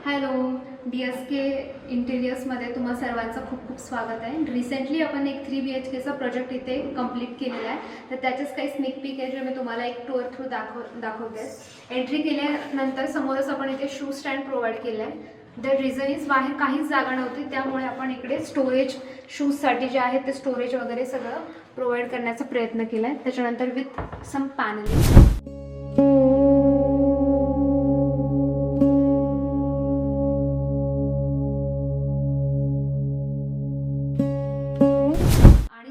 Hello, DSK इंटेरियर्समध्ये तुम्हा सर्वांचं खूप खूप स्वागत आहे. रिसेंटली आपण एक 3 BHKचा प्रोजेक्ट इथे कंप्लीट केलेला आहे. तर त्याचेच काही स्निक पीक आहे जे मी तुम्हाला एक टूर थ्रू दाखवते. एंट्री केल्यानंतर समोरच आपण इथे शू स्टँड प्रोव्हाइड केलं आहे. द रिझन इज बाहेर काहीच जागा नव्हती, त्यामुळे आपण इकडे स्टोरेज शूजसाठी जे आहे ते स्टोरेज वगैरे सगळं प्रोव्हाइड करण्याचा प्रयत्न केला आहे. त्याच्यानंतर विथ सम पॅनलिंग.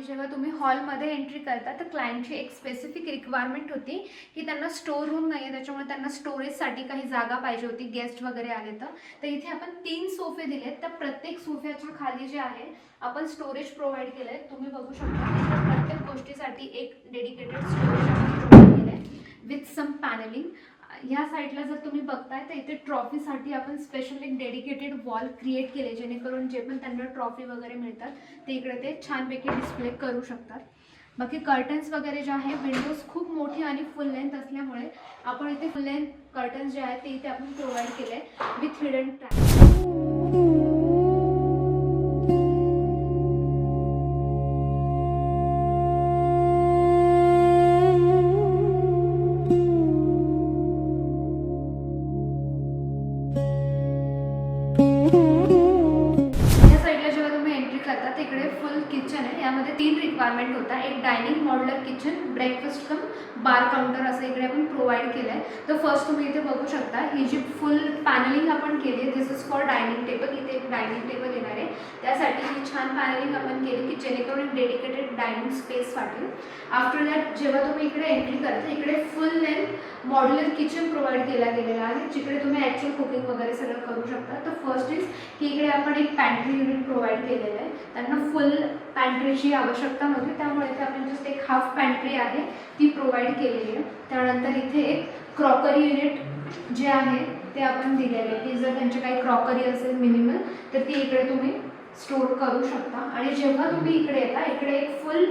जेव्हा तुम्ही हॉलमध्ये एंट्री करता तर क्लायंटची एक स्पेसिफिक रिक्वायरमेंट होती की त्यांना स्टोर रूम नाही आहे, त्याच्यामुळे त्यांना स्टोरेजसाठी काही जागा पाहिजे होती, गेस्ट वगैरे आले तर इथे आपण 3 सोफे दिलेत. तर प्रत्येक सोफ्याच्या खाली जे आहे आपण स्टोरेज प्रोव्हाइड केलं आहे. तुम्ही बघू शकता प्रत्येक गोष्टीसाठी एक डेडिकेटेड स्टोरेज आपण प्रोव्हाइड केलं आहे विथ सम पॅनलिंग. ह्या साईडला जर तुम्ही बघताय तर इथे ट्रॉफीसाठी आपण स्पेशल एक डेडिकेटेड वॉल क्रिएट केले, जेणेकरून जे पण त्यांना ट्रॉफी वगैरे मिळतात ते इकडे ते छानपैकी डिस्प्ले करू शकतात. बाकी कर्टन्स वगैरे जे आहे, विंडोज खूप मोठी आणि फुल लेंथ असल्यामुळे आपण इथे फुल लेंथ कर्टन्स जे आहेत ते इथे आपण प्रोव्हाइड केले आहे विथ हिडन ट्रॅक. इकडे फुल किचन आहे. यामध्ये 3 रिक्वायरमेंट होता. एक डायनिंग मॉड्युलर किचन, ब्रेकफास्ट कम बार काउंटर असं इकडे आपण प्रोव्हाइड केलं आहे. तर फर्स्ट तुम्ही इथे बघू शकता ही जी फुल पॅनलिंग आपण केली आहे, दिस इज फॉर डायनिंग टेबल. इथे एक डायनिंग टेबल येणार आहे, त्यासाठी ही छान पॅनलिंग आपण केली की जेणेकरून एक डेडिकेटेड डायनिंग स्पेस वाटेल. आफ्टर दॅट जेव्हा तुम्ही इकडे एंट्री करता इकडे फुल लेंथ मॉड्युलर किचन प्रोव्हाइड केला गेलेला आहे, जिकडे तुम्ही ॲक्च्युअल कुकिंग वगैरे सगळं करू शकता. तर फर्स्ट इज की इकडे आपण एक पॅन्ट्री युनिट प्रोव्हाइड केलेलं आहे. त्यांना फुल पॅन्ट्रीची आवश्यकता नव्हती, त्यामुळे इथे आपण जस्ट एक हाफ पॅन्ट्री आहे ती प्रोव्हाइड केलेली आहे. त्यानंतर इथे एक क्रॉकरी युनिट जे आहे ते आपण दिलेले आहे की जर त्यांची काही क्रॉकरी असेल मिनिमल तर ती इकडे तुम्ही स्टोर करू शकता. आणि जेव्हा तुम्ही इकडे येता इकडे एक फुल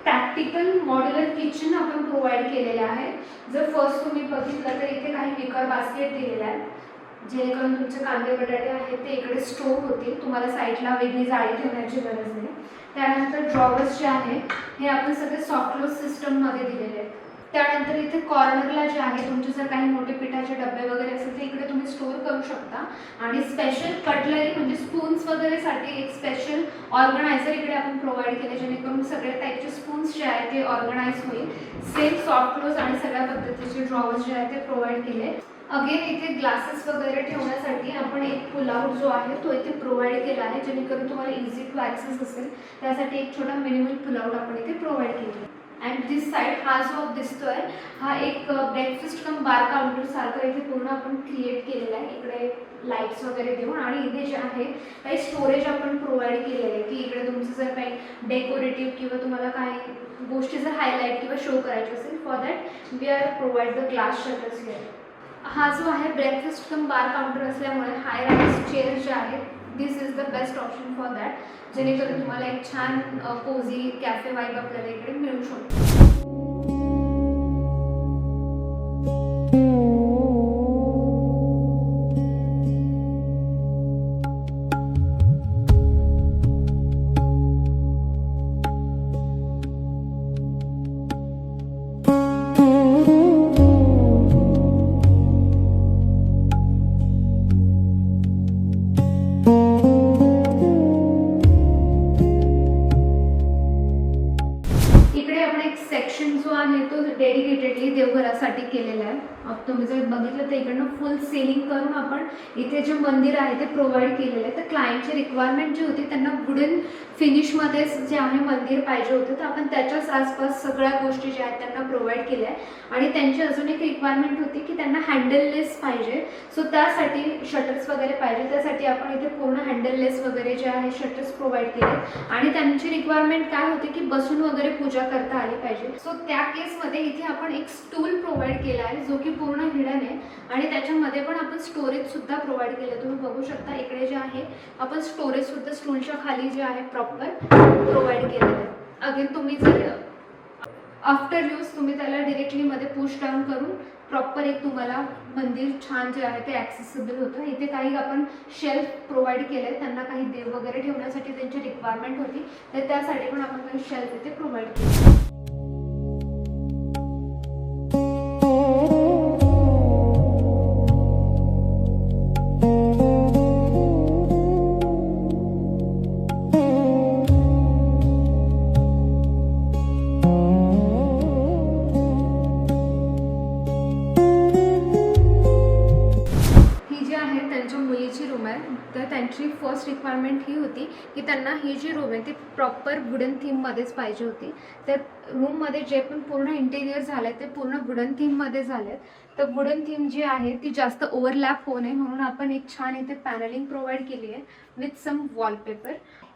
प्रॅक्टिकल मॉड्युलर किचन आपण प्रोव्हाइड केलेले आहे. जर फर्स्ट तुम्ही बघितलं तर इथे काही विकर बास्केट दिलेले आहेत, जेणेकरून तुमचे कांदे बटाटे आहेत ते इकडे स्टोर होतील. तुम्हाला साईडला वेगळी जाळी ठेवण्याची गरज नाही. त्यानंतर ड्रॉवर्स जे आहे हे आपण सगळे सॉफ्ट क्लोज सिस्टममध्ये दिलेले आहेत. त्यानंतर इथे कॉर्नरला जे आहे तुमचे जर काही मोठे पिठाचे डबे वगैरे असेल ते इकडे तुम्ही स्टोर करू शकता. आणि स्पेशल कटलरी म्हणजे स्पून्स वगैरेसाठी एक स्पेशल ऑर्गनायझर इकडे आपण प्रोव्हाइड केले, जेणेकरून सगळ्या टाईपचे स्पून्स जे आहेत ते ऑर्गनाइज होईल. सेम सॉफ्ट क्लोज आणि सगळ्या पद्धतीचे ड्रॉवर्स जे आहेत ते प्रोव्हाइड केले. अगेन इथे ग्लासेस वगैरे ठेवण्यासाठी आपण एक पुल आउट जो आहे तो इथे प्रोव्हाइड केला आहे, जेणेकरून तुम्हाला इझी टू ॲक्सेस असेल त्यासाठी एक छोटा मिनिमल पुल आउट आपण इथे प्रोव्हाइड केला. अँड दिस साईड हा जो दिसतोय हा एक ब्रेकफास्ट कम बार काउंटर सारखं इथे पूर्ण आपण क्रिएट केलेला आहे, इकडे लाईट्स वगैरे देऊन. आणि इथे जे आहे काही स्टोरेज आपण प्रोव्हाइड केलेलं आहे की इकडे तुमचं जर काही डेकोरेटिव्ह किंवा तुम्हाला काही गोष्टी जर हायलाईट किंवा शो करायची असेल, for that we are provide the glass shutters here. हा जो आहे ब्रेकफास्ट कम बार काउंटर असल्यामुळे हाय राईज चेअर जे आहेत this is the best option for that, जेणेकरून तुम्हाला एक छान कोझी कॅफे वाईब आपल्याला इकडे मिळू शकतो. सेक्शन जो आहे तो डेडिकेटेडली देवघरासाठी केलेला आहे. तुम्ही जर बघितलं तर इकडनं फुल सेलिंग करून आपण इथे जे मंदिर आहे ते प्रोव्हाइड केलेलं आहे. तर क्लायंटची रिक्वायरमेंट जी होती त्यांना वुडन फिनिशमध्येच जे आहे मंदिर पाहिजे होतं, तर आपण त्याच्याच आसपास सगळ्या गोष्टी ज्या आहेत त्यांना प्रोव्हाइड केल्या आहे. आणि त्यांची अजून एक रिक्वायरमेंट होती की त्यांना हँडललेस पाहिजे, सो त्यासाठी शटर्स वगैरे पाहिजे, त्यासाठी आपण इथे पूर्ण हँडललेस वगैरे जे आहे शटर्स प्रोव्हाइड केले. आणि त्यांची रिक्वायरमेंट काय होती की बसून वगैरे पूजा करता आली पाहिजे, सो त्या केसमध्ये इथे आपण एक स्टूल प्रोव्हाइड केला आहे जो की पूर्ण हिडन आहे. आणि त्याच्यामध्ये पण आपण स्टोरेज सुद्धा प्रोव्हाइड केलं. तुम्ही बघू शकता इकडे जे आहे आपण स्टोरेज सुद्धा स्टूलच्या खाली जे आहे प्रॉपर प्रोव्हाइड केलेलं आहे. अगेन तुम्ही जर आफ्टर यूज तुम्ही त्याला डिरेक्टली मध्ये पुश डाऊन करून प्रॉपर एक तुम्हाला मंदिर छान जे आहे ते ॲक्सेसिबल होतं. इथे काही आपण शेल्फ प्रोव्हाइड केले, त्यांना काही देव वगैरे ठेवण्यासाठी त्यांची रिक्वायरमेंट होती, तर त्यासाठी पण आपण काही शेल्फ इथे प्रोव्हाइड केले. तर त्यांची फर्स्ट रिक्वायरमेंट ही होती की त्यांना ही जी रूम आहे ती प्रॉपर वुडन थीममध्येच पाहिजे होती. तर रूममध्ये जे पण पूर्ण इंटेरियर झालं आहे ते पूर्ण वुडन थीममध्ये झाले आहेत. तर वुडन थीम जी आहे ती जास्त ओव्हरलॅप होऊ नये म्हणून आपण एक छान इथे पॅनलिंग प्रोव्हाइड केली आहे विथ सम वॉलपेपर.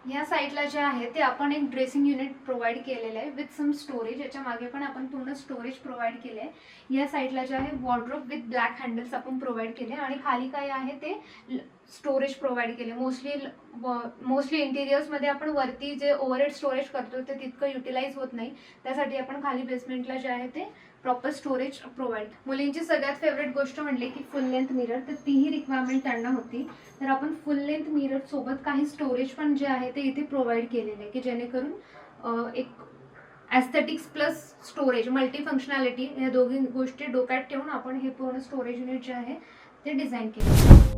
या साईडला जे आहे ते आपण एक ड्रेसिंग युनिट प्रोव्हाइड केलेलं आहे विथ सम स्टोरेज. याच्या मागे पण आपण पूर्ण स्टोरेज प्रोव्हाइड केले आहे. या साईडला जे आहे वॉर्डरोब विथ ब्लॅक हँडल्स आपण प्रोव्हाइड केले आणि खाली काय आहे ते स्टोरेज प्रोव्हाइड केले. मोस्टली इंटिरियर्समध्ये आपण वरती जे ओव्हरहेड स्टोरेज करतो ते तितकं युटिलाइज होत नाही, त्यासाठी आपण खाली बेसमेंटला जे आहे ते प्रॉपर स्टोरेज प्रोव्हाइड. मुलींची सगळ्यात फेवरेट गोष्ट म्हटली की फुल लेंथ मिरर, तर तीही रिक्वायरमेंट त्यांना होती. तर आपण फुल लेंथ मिरर सोबत काही स्टोरेज पण जे आहे ते इथे प्रोव्हाइड केलेले आहे की जेणेकरून एक aesthetics plus storage multi functionality या दोघी गोष्टी डोक्यात ठेवून आपण हे पूर्ण स्टोरेज युनिट जे आहे ते डिझाईन केलं.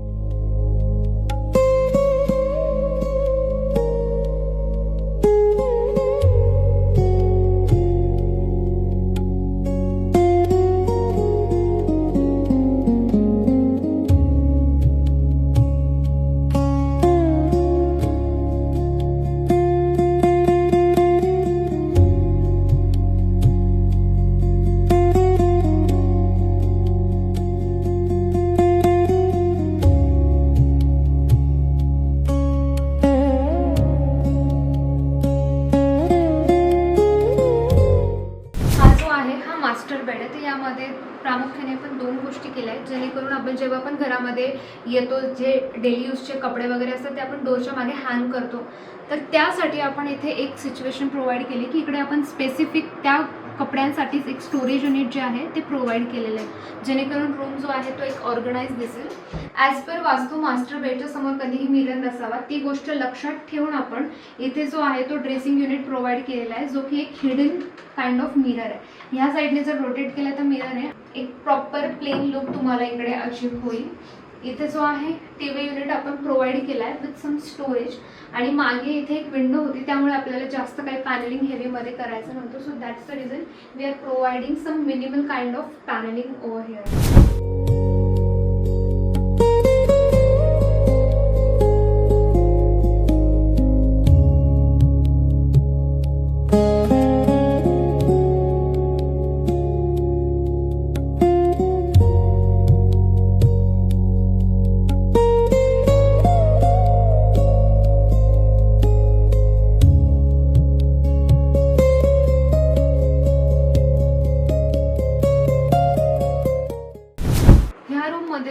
मास्टर बेड आहे. तर यामध्ये प्रामुख्याने आपण दोन गोष्टी केल्या आहेत जेणेकरून आपण जेव्हा आपण घरामध्ये येतो जे डेली यूजचे कपडे वगैरे असतात ते आपण डोरच्या मागे हँग करतो, तर त्यासाठी आपण इथे एक सिच्युएशन प्रोव्हाइड केली की इकडे आपण स्पेसिफिक त्या कपड्यांसाठीच एक स्टोरेज युनिट जे आहे ते प्रोव्हाइड केलेलं आहे जेणेकरून रूम जो आहे तो एक ऑर्गनाइज दिसेल. ॲज पर वास्तू मास्टर बेडच्या समोर कधीही मिरर नसावा ती गोष्ट लक्षात ठेवून आपण इथे जो आहे तो ड्रेसिंग युनिट प्रोव्हाइड केलेला आहे जो की एक हिडन काइंड ऑफ मिरर आहे. ह्या साईडने जर रोटेट केलं तर मिरर आहे एक प्रॉपर प्लेन लुक तुम्हाला इकडे अचीव होईल. इथे जो आहे टीव्ही युनिट आपण प्रोव्हाइड केला आहे विथ सम स्टोरेज आणि मागे इथे एक विंडो होती त्यामुळे आपल्याला जास्त काही पॅनलिंग हेवीमध्ये करायचं नव्हतं. So that's the reason we are providing some minimal kind of panelling over here.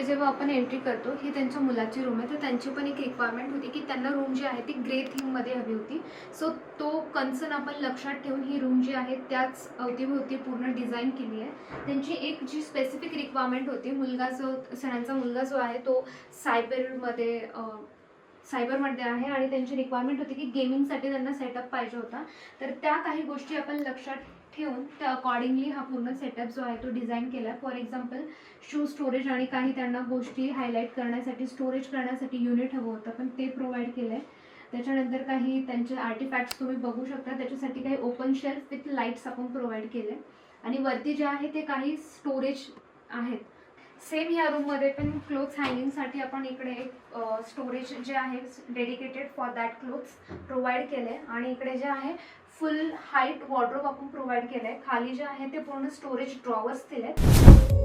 जेव्हा आपण एंट्री करतो ही त्यांच्या मुलाची रूम आहे तर त्यांची पण एक रिक्वायरमेंट होती की त्यांना रूम जी आहे ती ग्रे थीममध्ये हवी होती. सो तो कन्सर्न आपण लक्षात ठेवून ही रूम जी आहे त्याच अवतीभोवती पूर्ण डिझाईन केली आहे. त्यांची एक जी स्पेसिफिक रिक्वायरमेंट होती सणांचा मुलगा जो आहे तो सायबरमध्ये आहे आणि त्यांची रिक्वायरमेंट होती की गेमिंगसाठी त्यांना सेटअप पाहिजे होता. तर त्या काही गोष्टी आपण लक्षात ठेवून त्या अकॉर्डिंगली हा पूर्ण सेटअप जो आहे तो डिझाईन केला. फॉर एक्झाम्पल शू स्टोरेज आणि काही त्यांना गोष्टी हायलाईट करण्यासाठी स्टोरेज करण्यासाठी युनिट हवं होतं पण ते प्रोव्हाइड केलं आहे. त्याच्यानंतर काही त्यांचे आर्टिफॅक्ट्स तुम्ही बघू शकता त्याच्यासाठी काही ओपन शेल्फ विथ लाईट्स आपण प्रोव्हाइड केले आणि वरती जे आहे ते काही स्टोरेज आहेत. सेम या रूममध्ये पण क्लोथ्स हँगिंगसाठी आपण इकडे एक स्टोरेज जे आहे dedicated for that clothes provide केले आणि इकडे जे आहे फुल हाईट वॉर्डरोब आपण प्रोव्हाइड केलं आहे. खाली जे आहे ते पूर्ण स्टोरेज ड्रॉवर्स दिले आहेत.